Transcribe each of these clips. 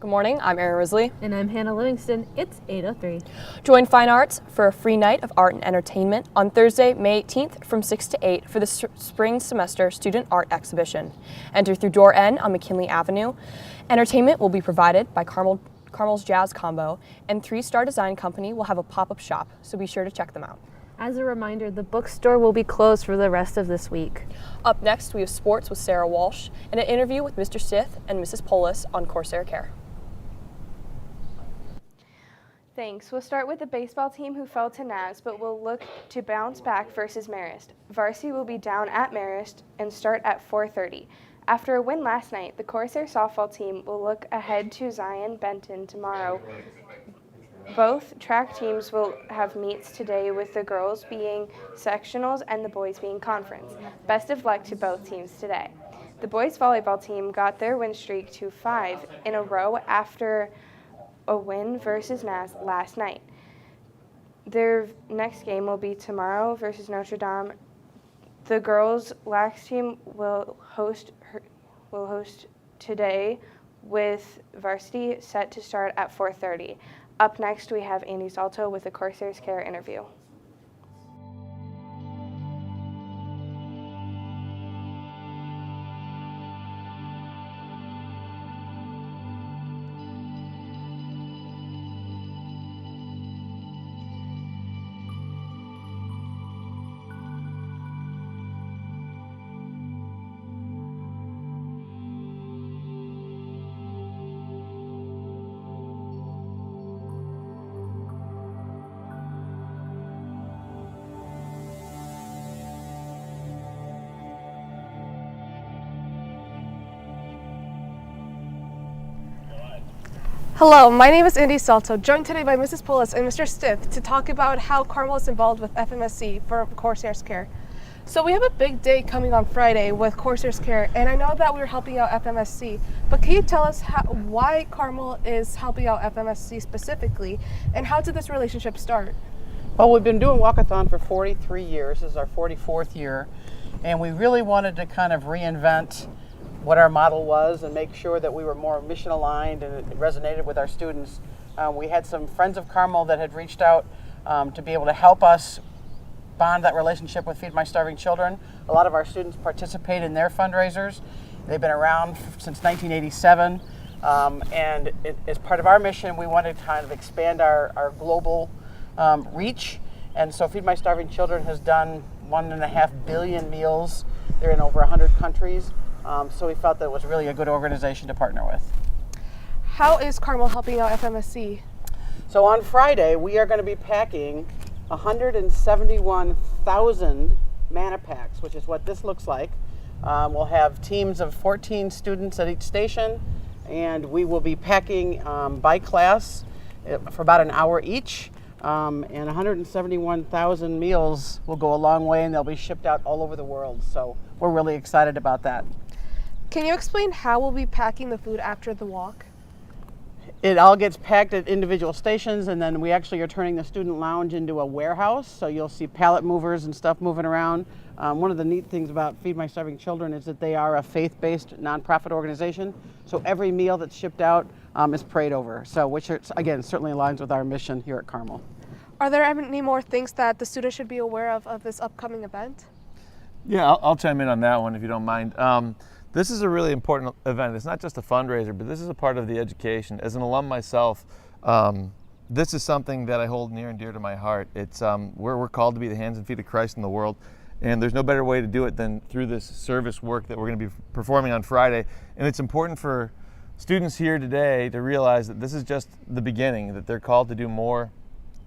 Good morning, I'm Erin Risley. And I'm Hannah Livingston. It's 8:03. Join Fine Arts for a free night of art and entertainment on Thursday, May 18th from 6 to 8 for the spring semester student art exhibition. Enter through door N on McKinley Avenue. Entertainment will be provided by Carmel's Jazz Combo, and 3-Star Design Company will have a pop-up shop, so be sure to check them out. As a reminder, the bookstore will be closed for the rest of this week. Up next, we have sports with Sarah Walsh and an interview with Mr. Stith and Mrs. Polis on Corsair Care. Thanks. We'll start with the baseball team who fell to NAS, but will look to bounce back versus Marist. Varsity will be down at Marist and start at 4:30. After a win last night, the Corsair softball team will look ahead to Zion Benton tomorrow. Both track teams will have meets today, with the girls being sectionals and the boys being conference. Best of luck to both teams today. The boys volleyball team got their win streak to 5 in a row after a win versus NAS last night. Their next game will be tomorrow versus Notre Dame. The girls' lacrosse team will host today, with varsity set to start at 4:30. Up next, we have Andy Salto with a Corsair's Care interview. Hello, my name is Andy Salto, joined today by Mrs. Polis and Mr. Stith to talk about how Carmel is involved with FMSC for Corsair's Care. So we have a big day coming on Friday with Corsair's Care, and I know that we're helping out FMSC, but can you tell us why Carmel is helping out FMSC specifically, and how did this relationship start? Well, we've been doing Walkathon for 43 years. This is our 44th year, and we really wanted to kind of reinvent what our model was and make sure that we were more mission aligned and it resonated with our students. We had some friends of Carmel that had reached out to be able to help us bond that relationship with Feed My Starving Children. A lot of our students participate in their fundraisers. They've been around since 1987, and as part of our mission, we wanted to kind of expand our global reach. And so Feed My Starving Children has done 1.5 billion meals. They're in over 100 countries. So we felt that it was really a good organization to partner with. How is Carmel helping out FMSC? So on Friday, we are going to be packing 171,000 manna packs, which is what this looks like. We'll have teams of 14 students at each station, and we will be packing by class for about an hour each. And 171,000 meals will go a long way, and they'll be shipped out all over the world. So we're really excited about that. Can you explain how we'll be packing the food after the walk? It all gets packed at individual stations, and then we actually are turning the student lounge into a warehouse. So you'll see pallet movers and stuff moving around. One of the neat things about Feed My Starving Children is that they are a faith-based nonprofit organization. So every meal that's shipped out is prayed over. So which is, again, certainly aligns with our mission here at Carmel. Are there any more things that the students should be aware of this upcoming event? Yeah, I'll chime in on that one if you don't mind. This is a really important event. It's not just a fundraiser, but this is a part of the education. As an alum myself, this is something that I hold near and dear to my heart. It's we're called to be the hands and feet of Christ in the world, and there's no better way to do it than through this service work that we're going to be performing on Friday. And it's important for students here today to realize that this is just the beginning, that they're called to do more.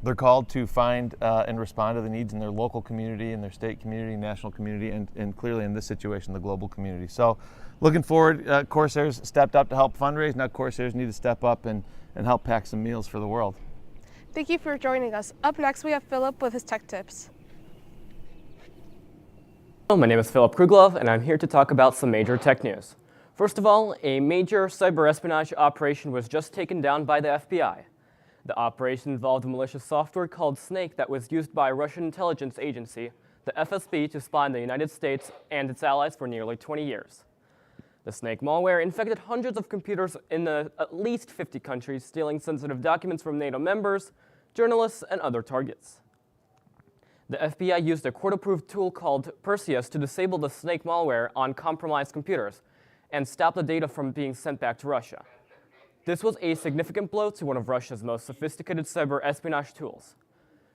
They're called to find and respond to the needs in their local community, in their state community, national community, and clearly in this situation, the global community. So looking forward, Corsairs stepped up to help fundraise. Now Corsairs need to step up and help pack some meals for the world. Thank you for joining us. Up next, we have Philip with his tech tips. Hello, my name is Philip Kruglov, and I'm here to talk about some major tech news. First of all, a major cyber espionage operation was just taken down by the FBI. The operation involved malicious software called Snake that was used by a Russian intelligence agency, the FSB, to spy on the United States and its allies for nearly 20 years. The snake malware infected hundreds of computers in at least 50 countries, stealing sensitive documents from NATO members, journalists, and other targets. The FBI used a court-approved tool called Perseus to disable the snake malware on compromised computers and stop the data from being sent back to Russia. This was a significant blow to one of Russia's most sophisticated cyber espionage tools.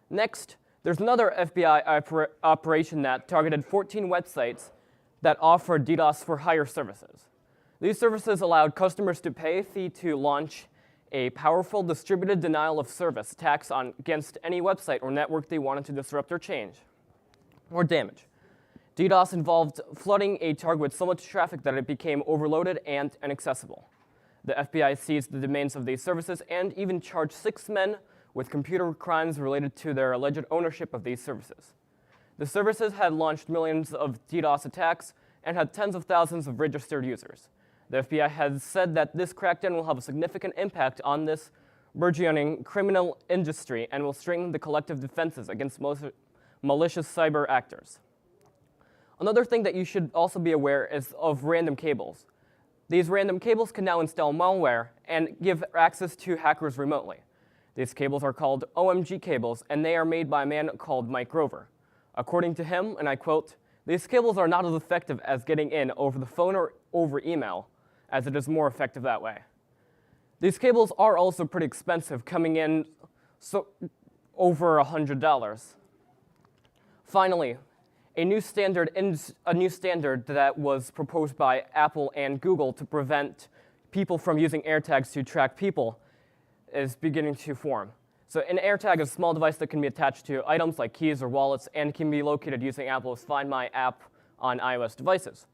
Next, there's another FBI operation that targeted 14 websites that offered DDoS for hire services. These services allowed customers to pay a fee to launch a powerful distributed denial of service attacks against any website or network they wanted to disrupt or change or damage. DDoS involved flooding a target with so much traffic that it became overloaded and inaccessible. The FBI seized the domains of these services and even charged 6 men with computer crimes related to their alleged ownership of these services. The services had launched millions of DDoS attacks and had tens of thousands of registered users. The FBI has said that this crackdown will have a significant impact on this burgeoning criminal industry and will strengthen the collective defenses against malicious cyber actors. Another thing that you should also be aware is of random cables. These random cables can now install malware and give access to hackers remotely. These cables are called OMG cables, and they are made by a man called Mike Grover. According to him, and I quote, "These cables are not as effective as getting in over the phone or over email, as it is more effective that way." These cables are also pretty expensive, coming in over $100. Finally, a new standard that was proposed by Apple and Google to prevent people from using AirTags to track people is beginning to form. So an AirTag is a small device that can be attached to items like keys or wallets and can be located using Apple's Find My app on iOS devices.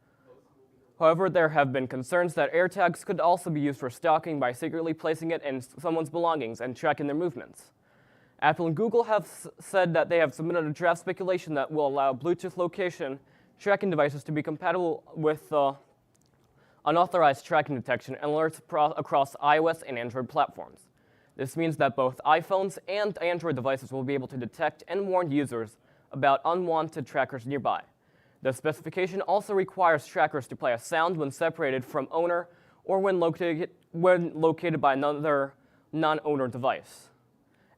However, there have been concerns that AirTags could also be used for stalking by secretly placing it in someone's belongings and tracking their movements. Apple and Google have said that they have submitted a draft speculation that will allow Bluetooth location tracking devices to be compatible with unauthorized tracking detection and alerts across iOS and Android platforms. This means that both iPhones and Android devices will be able to detect and warn users about unwanted trackers nearby. The specification also requires trackers to play a sound when separated from owner or when located by another non-owner device.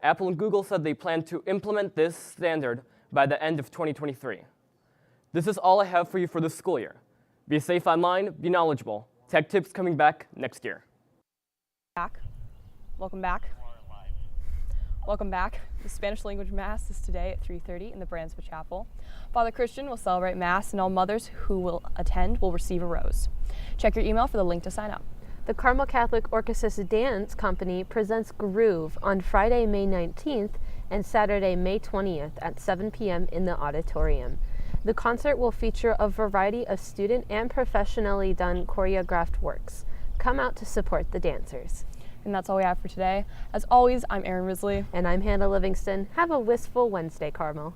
Apple and Google said they plan to implement this standard by the end of 2023. This is all I have for you for this school year. Be safe online, be knowledgeable. Tech Tips coming back next year. Welcome back. Welcome back. The Spanish language Mass is today at 3:30 in the Bransford Chapel. Father Christian will celebrate Mass, and all mothers who will attend will receive a rose. Check your email for the link to sign up. The Carmel Catholic Orchesis Dance Company presents Groove on Friday, May 19th and Saturday, May 20th at 7 p.m. in the auditorium. The concert will feature a variety of student and professionally done choreographed works. Come out to support the dancers. And that's all we have for today. As always, I'm Erin Risley. And I'm Hannah Livingston. Have a wistful Wednesday, Carmel.